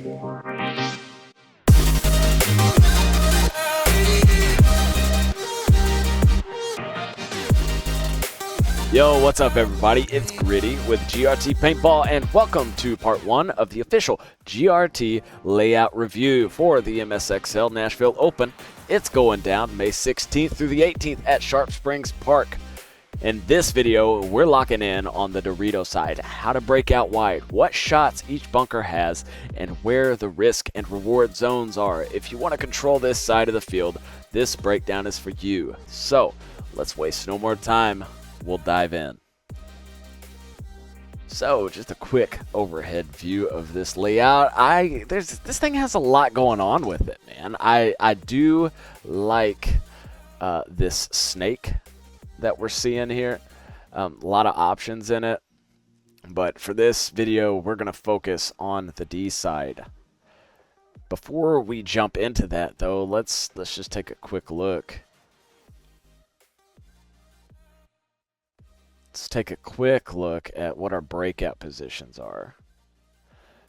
Yo, what's up everybody? It's Gritty with GRT Paintball and welcome to part 1 of the official GRT Layout Review for the MSXL Nashville Open. It's going down May 16th through the 18th at Sharp Springs Park. In this video, we're locking in on the Dorito side, how to break out wide, what shots each bunker has, and where the risk and reward zones are. If you want to control this side of the field, this breakdown is for you. So, let's waste no more time. We'll dive in. So, just a quick overhead view of this layout. This thing has a lot going on with it, man. I do like this snake that we're seeing here. A lot of options in it, but for this video, we're gonna focus on the D side. Before we jump into that, though, let's just take a quick look. Let's take a quick look at what our breakout positions are.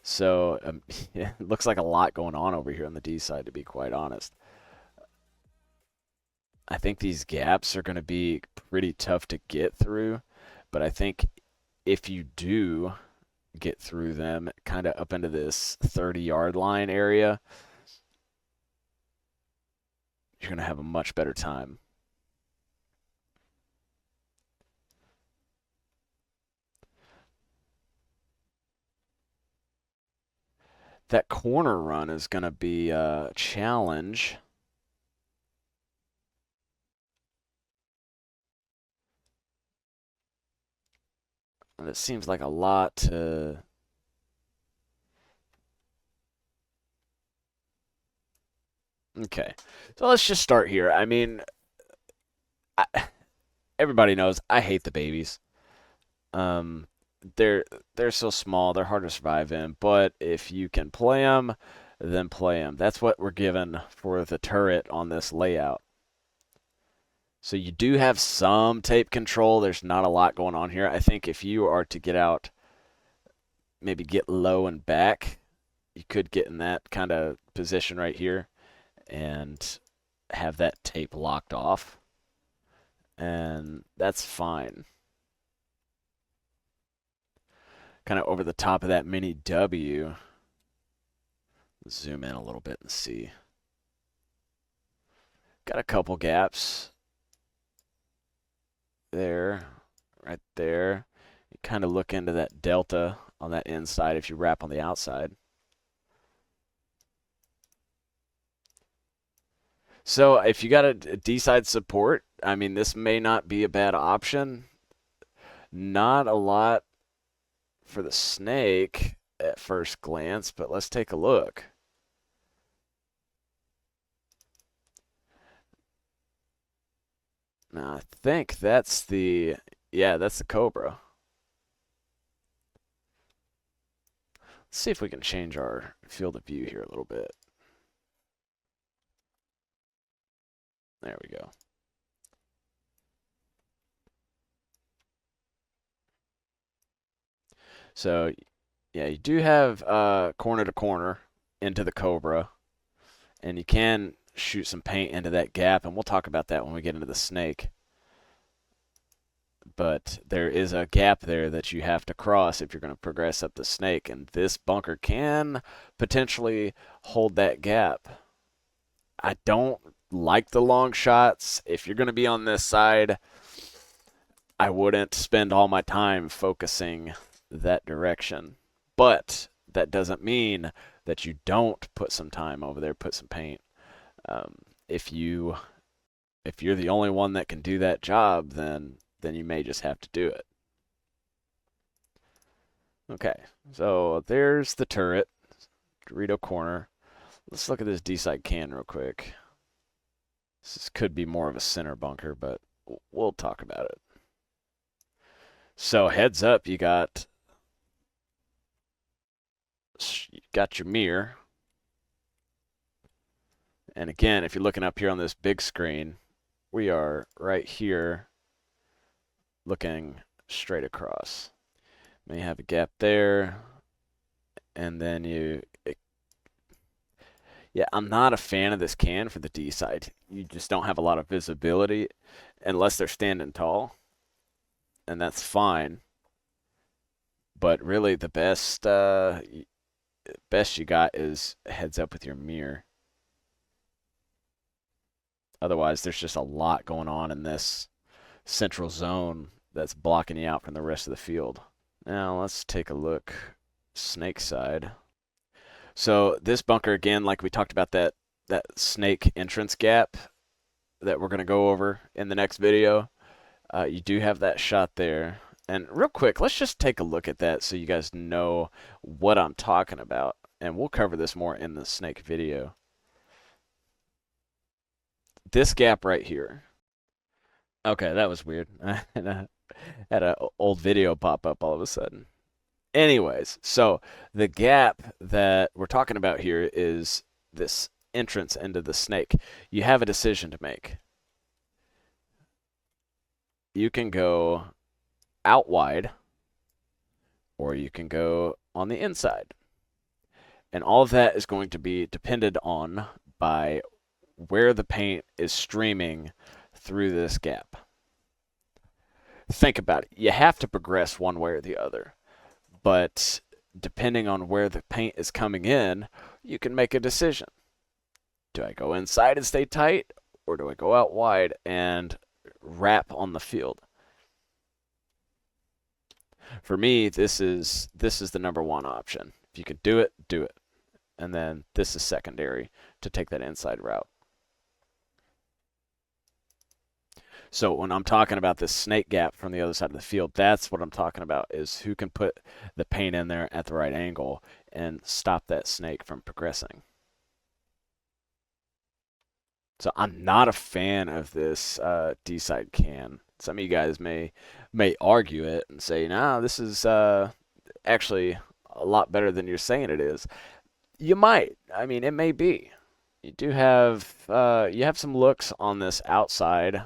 So, yeah, it looks like a lot going on over here on the D side, to be quite honest. I think these gaps are going to be pretty tough to get through, but I think if you do get through them kind of up into this 30-yard line area, you're going to have a much better time. That corner run is going to be a challenge. And it seems like a lot to... Okay, so let's just start here. I mean, everybody knows I hate the babies. They're so small, they're hard to survive in, but if you can play them, then play them. That's what we're given for the turret on this layout. So you do have some tape control. There's not a lot going on here. I think if you are to get out, maybe get low and back, you could get in that kind of position right here and have that tape locked off. And that's fine. Kind of over the top of that mini W. Zoom in a little bit and see. Got a couple gaps. There, right there. You kind of look into that delta on that inside if you wrap on the outside. So if you got a D-side support, I mean, this may not be a bad option. Not a lot for the snake at first glance, but let's take a look. Now, I think that's the, yeah, that's the Cobra. Let's see if we can change our field of view here a little bit. There we go. So, yeah, you do have corner to corner into the Cobra, and you can shoot some paint into that gap, and we'll talk about that when we get into the snake. But there is a gap there that you have to cross if you're going to progress up the snake, and this bunker can potentially hold that gap. I don't like the long shots. If you're going to be on this side, I wouldn't spend all my time focusing that direction. But that doesn't mean that you don't put some time over there, put some paint. If you're the only one that can do that job, then you may just have to do it. Okay, so there's the turret, Dorito corner. Let's look at this D-side can real quick. This could be more of a center bunker, but we'll talk about it. So heads up, you got your mirror. And again, if you're looking up here on this big screen, we are right here looking straight across. May have a gap there, and then you Yeah, I'm not a fan of this can for the D side. You just don't have a lot of visibility unless they're standing tall, and that's fine. But really, the best you got is heads up with your mirror. Otherwise, there's just a lot going on in this central zone that's blocking you out from the rest of the field. Now let's take a look snake side. So this bunker again, like we talked about that snake entrance gap that we're going to go over in the next video. You do have that shot there. And real quick, let's just take a look at that so you guys know what I'm talking about. And we'll cover this more in the snake video. This gap right here. Okay, that was weird. I had an old video pop up all of a sudden. Anyways, so the gap that we're talking about here is this entrance into the snake. You have a decision to make. You can go out wide, or you can go on the inside. And all of that is going to be depended on by where the paint is streaming through this gap. Think about it. You have to progress one way or the other. But depending on where the paint is coming in, you can make a decision. Do I go inside and stay tight, or do I go out wide and wrap on the field? For me, this is the number one option. If you can do it, do it. And then this is secondary to take that inside route. So when I'm talking about this snake gap from the other side of the field, that's what I'm talking about, is who can put the paint in there at the right angle and stop that snake from progressing. So I'm not a fan of this D-side can. Some of you guys may argue it and say, "No, this is actually a lot better than you're saying it is." You might. I mean, it may be. You do have you have some looks on this outside,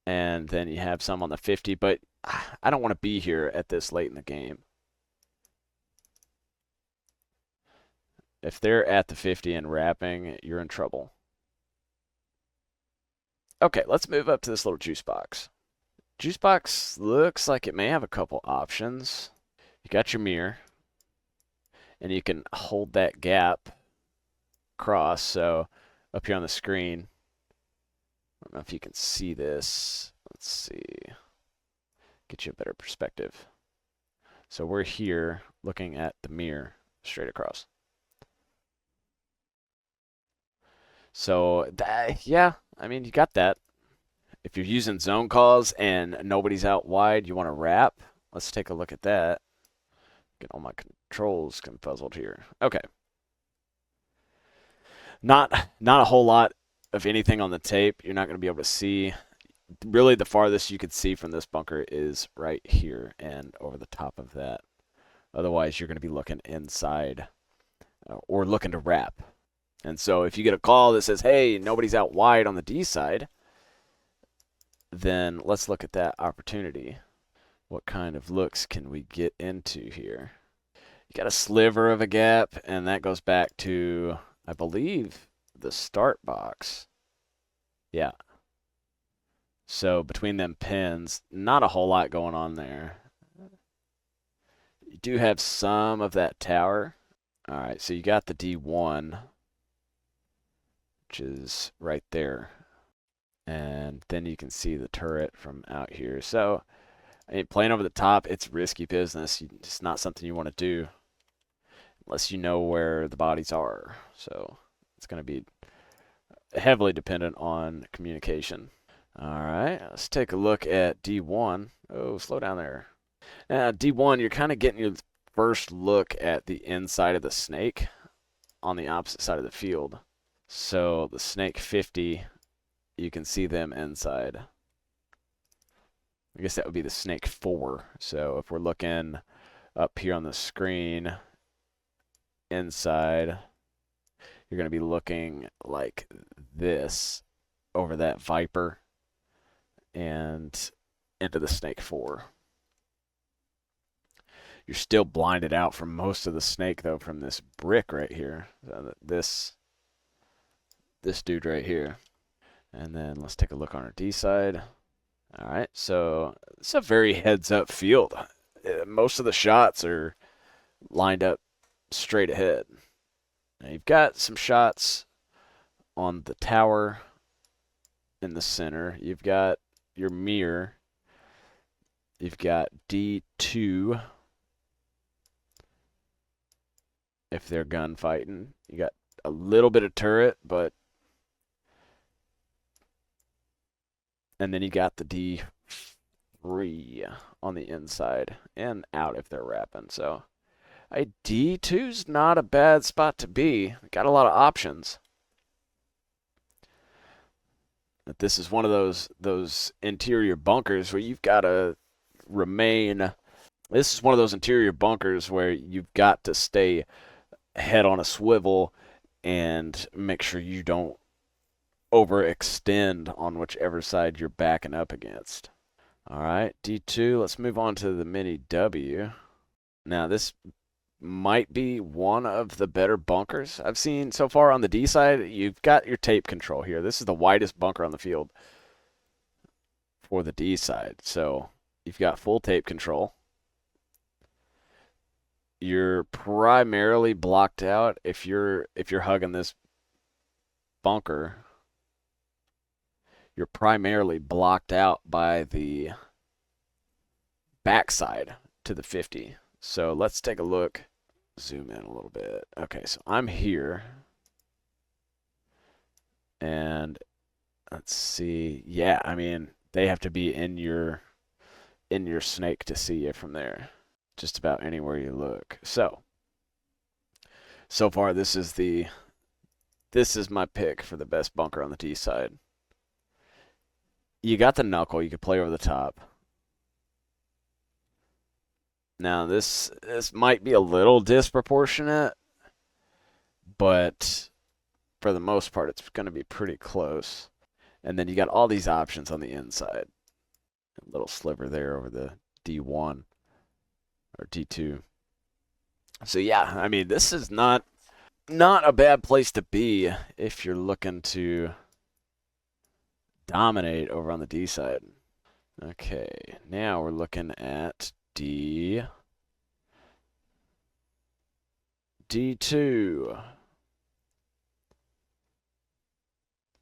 and then you have some on the 50, but I don't want to be here at this late in the game. If they're at the 50 and wrapping, you're in trouble. Okay, let's move up to this little juice box. Juice box looks like it may have a couple options. You got your mirror, and you can hold that gap across. So up here on the screen, I don't know if you can see this. Let's see. Get you a better perspective. So we're here looking at the mirror straight across. So that, yeah, I mean, you got that. If you're using zone calls and nobody's out wide, you want to wrap. Let's take a look at that. Get all my controls confuzzled here. Okay. Not a whole lot of anything on the tape. You're not going to be able to see. Really, the farthest you could see from this bunker is right here and over the top of that. Otherwise, you're going to be looking inside or looking to wrap. And so if you get a call that says, hey, nobody's out wide on the D side, then let's look at that opportunity. What kind of looks can we get into here? You got a sliver of a gap, and that goes back to, I believe, the start box. Yeah. So between them pins, not a whole lot going on there. You do have some of that tower. All right, so you got the D1, which is right there. And then you can see the turret from out here. So I mean, playing over the top, it's risky business. It's not something you want to do unless you know where the bodies are. So it's going to be heavily dependent on communication. All right, let's take a look at D1. Oh, slow down there. Now, D1, you're kind of getting your first look at the inside of the snake on the opposite side of the field. So the snake 50, you can see them inside. I guess that would be the snake 4. So if we're looking up here on the screen inside, you're going to be looking like this over that Viper and into the snake 4. You're still blinded out from most of the snake, though, from this brick right here. This dude right here. And then let's take a look on our D side. All right, so it's a very heads-up field. Most of the shots are lined up straight ahead. Now you've got some shots on the tower in the center. You've got your mirror. You've got D2 if they're gunfighting. You got a little bit of turret, but and then you got the D3 on the inside and out if they're wrapping. So a D2's not a bad spot to be. Got a lot of options. But this is one of those interior bunkers where you've got to remain. This is one of those interior bunkers where you've got to stay head on a swivel and make sure you don't overextend on whichever side you're backing up against. All right, D2. Let's move on to the Mini W. Now, this might be one of the better bunkers I've seen so far on the D side. You've got your tape control here. This is the widest bunker on the field for the D side. So you've got full tape control. You're primarily blocked out if you're hugging this bunker. You're primarily blocked out by the backside to the 50. So let's take a look. Zoom in a little bit. Okay, so I'm here. And let's see. Yeah, I mean, they have to be in your snake to see you from there. Just about anywhere you look. So far this is my pick for the best bunker on the D side. You got the knuckle, you could play over the top. Now this might be a little disproportionate, but for the most part it's going to be pretty close. And then you got all these options on the inside. A little sliver there over the D1 or D2. So yeah, I mean, this is not a bad place to be if you're looking to dominate over on the D side. Okay, now we're looking at D2.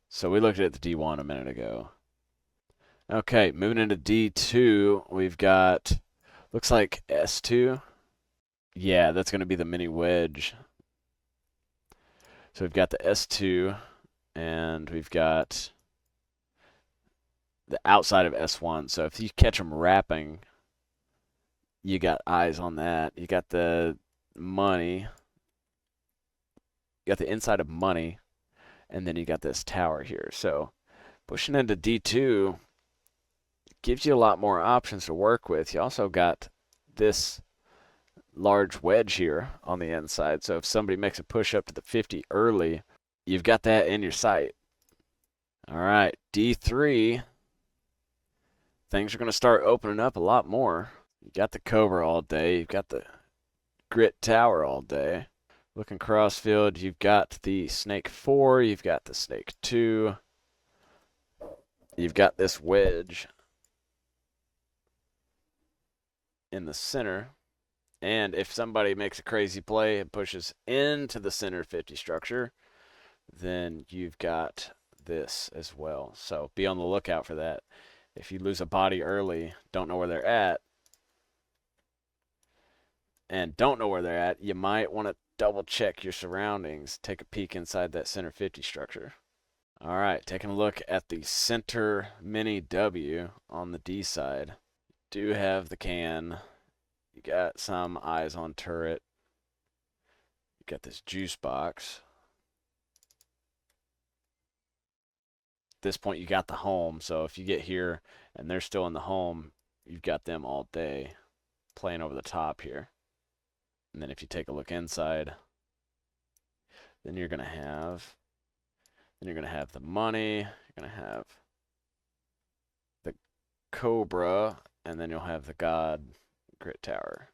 So we looked at the D1 a minute ago. Okay, moving into D2, we've got, looks like S2. Yeah, that's going to be the mini wedge. So we've got the S2, and we've got the outside of S1. So if you catch them wrapping, you got eyes on that. You got the money. You got the inside of money, and then you got this tower here. So pushing into D2 gives you a lot more options to work with. You also got this large wedge here on the inside. So if somebody makes a push up to the 50 early, you've got that in your sight. All right, D3. Things are going to start opening up a lot more. You got the Cobra all day. You've got the Grit Tower all day. Looking crossfield, you've got the Snake 4. You've got the Snake 2. You've got this wedge in the center. And if somebody makes a crazy play and pushes into the center 50 structure, then you've got this as well. So be on the lookout for that. If you lose a body early, don't know where they're at, you might want to double check your surroundings. Take a peek inside that center 50 structure. All right, taking a look at the center mini W on the D side. Do have the can. You got some eyes on turret. You got this juice box. At this point, you got the home. So if you get here and they're still in the home, you've got them all day playing over the top here. And then if you take a look inside, then you're gonna have the money. You're gonna have the Cobra, and then you'll have the God Grit Tower.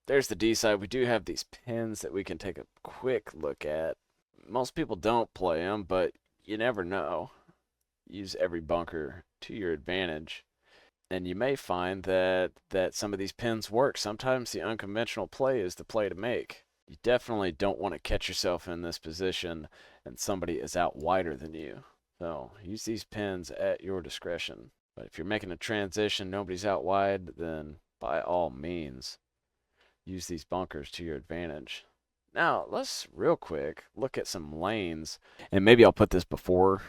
there's the D side. We do have these pins that we can take a quick look at. Most people don't play them, but you never know. Use every bunker to your advantage. And you may find that some of these pins work. Sometimes the unconventional play is the play to make. You definitely don't want to catch yourself in this position and somebody is out wider than you. So use these pins at your discretion. But if you're making a transition, nobody's out wide, then by all means, use these bunkers to your advantage. Now, let's real quick look at some lanes. And maybe I'll put this before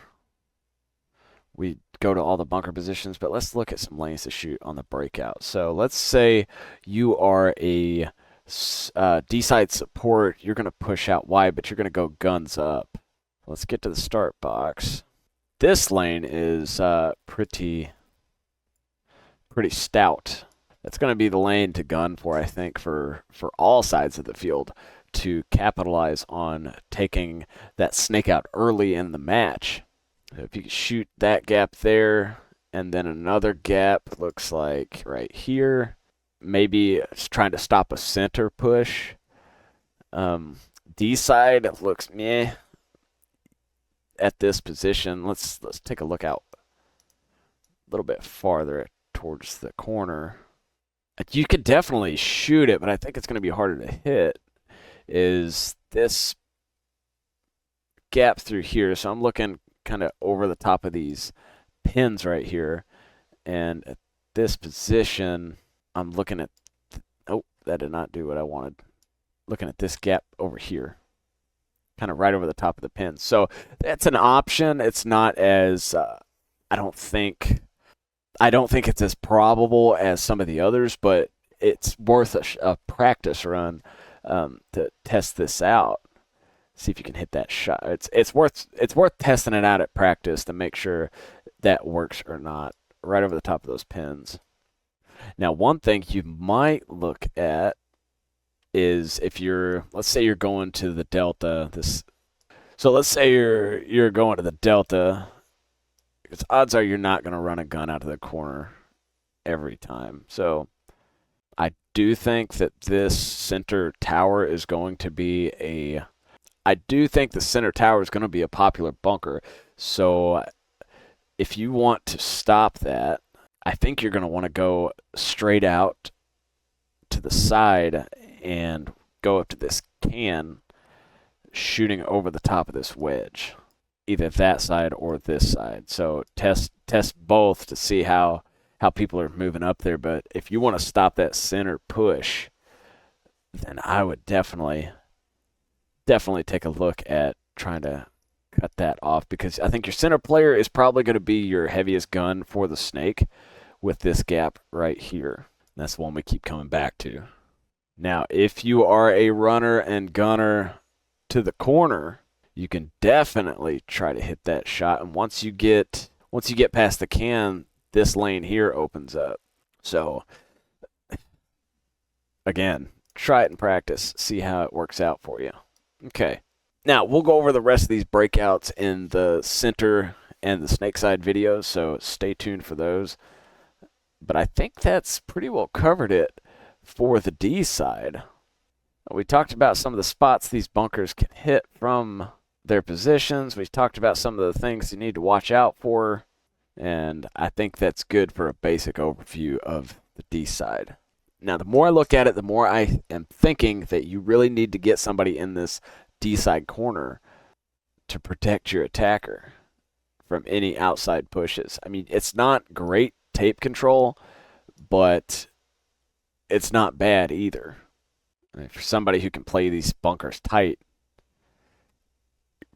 we go to all the bunker positions, but let's look at some lanes to shoot on the breakout. So let's say you are a D-side support. You're going to push out wide, but you're going to go guns up. Let's get to the start box. This lane is pretty stout. That's going to be the lane to gun for, I think, for all sides of the field to capitalize on taking that snake out early in the match. If you can shoot that gap there, and then another gap looks like right here, maybe it's trying to stop a center push. D side looks meh at this position. Let's take a look out a little bit farther towards the corner. You could definitely shoot it, but I think it's going to be harder to hit. Is this gap through here? So I'm looking kind of over the top of these pins right here, and at this position I'm looking at oh, that did not do what I wanted. Looking at this gap over here, kind of right over the top of the pins. So that's an option. It's not as I don't think it's as probable as some of the others, but it's worth a practice run to test this out. See if you can hit that shot. It's worth testing it out at practice to make sure that works or not. Right over the top of those pins. Now, one thing you might look at is if let's say you're going to the delta. So let's say you're going to the delta. Because odds are you're not going to run a gun out of the corner every time. So I do think that this center tower is going to be a popular bunker. So if you want to stop that, I think you're going to want to go straight out to the side and go up to this can, shooting over the top of this wedge, either that side or this side. So test both to see how people are moving up there. But if you want to stop that center push, then I would definitely take a look at trying to cut that off, because I think your center player is probably going to be your heaviest gun for the snake with this gap right here. That's the one we keep coming back to. Now, if you are a runner and gunner to the corner, you can definitely try to hit that shot. And once you get past the can, this lane here opens up. So again, try it in practice, see how it works out for you. Okay. Now, we'll go over the rest of these breakouts in the center and the snake side videos, so stay tuned for those. But I think that's pretty well covered it for the D side. We talked about some of the spots these bunkers can hit from their positions. We talked about some of the things you need to watch out for, and I think that's good for a basic overview of the D side. Now, the more I look at it, the more I am thinking that you really need to get somebody in this D-side corner to protect your attacker from any outside pushes. I mean, it's not great tape control, but it's not bad either. I mean, for somebody who can play these bunkers tight,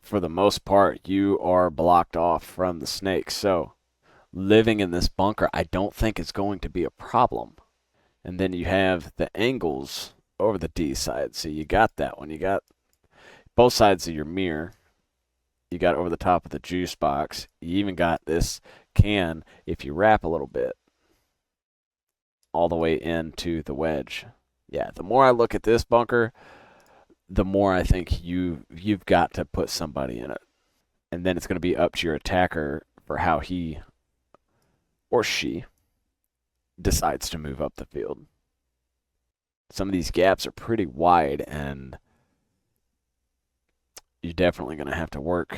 for the most part, you are blocked off from the snake. So living in this bunker, I don't think is going to be a problem. And then you have the angles over the D side. So you got that one. You got both sides of your mirror. You got over the top of the juice box. You even got this can, if you wrap a little bit, all the way into the wedge. Yeah, the more I look at this bunker, the more I think you've got to put somebody in it. And then it's going to be up to your attacker for how he or she decides to move up the field. some of these gaps are pretty wide, and you're definitely going to have to work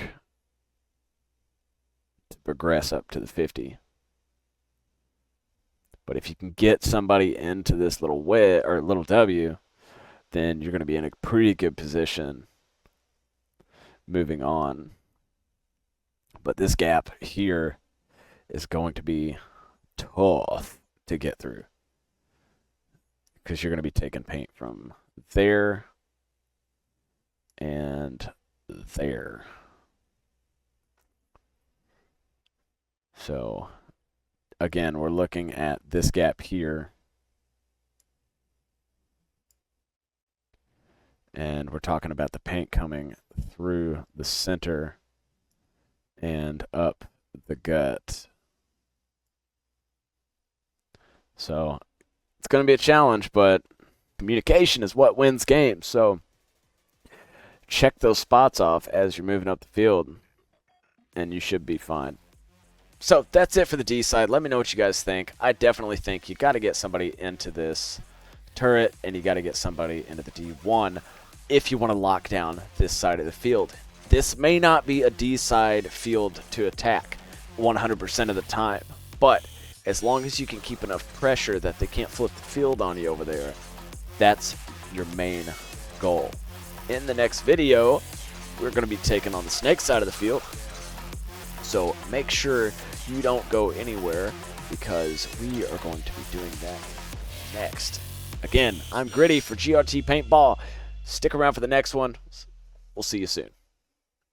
to progress up to the 50. But if you can get somebody into this little wedge or little W, then you're going to be in a pretty good position moving on. But this gap here is going to be tough to get through, because you're going to be taking paint from there and there. So again, we're looking at this gap here, and we're talking about the paint coming through the center and up the gut. So it's going to be a challenge, but communication is what wins games. So check those spots off as you're moving up the field, and you should be fine. So that's it for the D side. Let me know what you guys think. I definitely think you got to get somebody into this turret, and you got to get somebody into the D1 if you want to lock down this side of the field. This may not be a D side field to attack 100% of the time, but as long as you can keep enough pressure that they can't flip the field on you over there, that's your main goal. In the next video, we're going to be taking on the snake side of the field. So make sure you don't go anywhere, because we are going to be doing that next. Again, I'm Gritty for GRT Paintball. Stick around for the next one. We'll see you soon.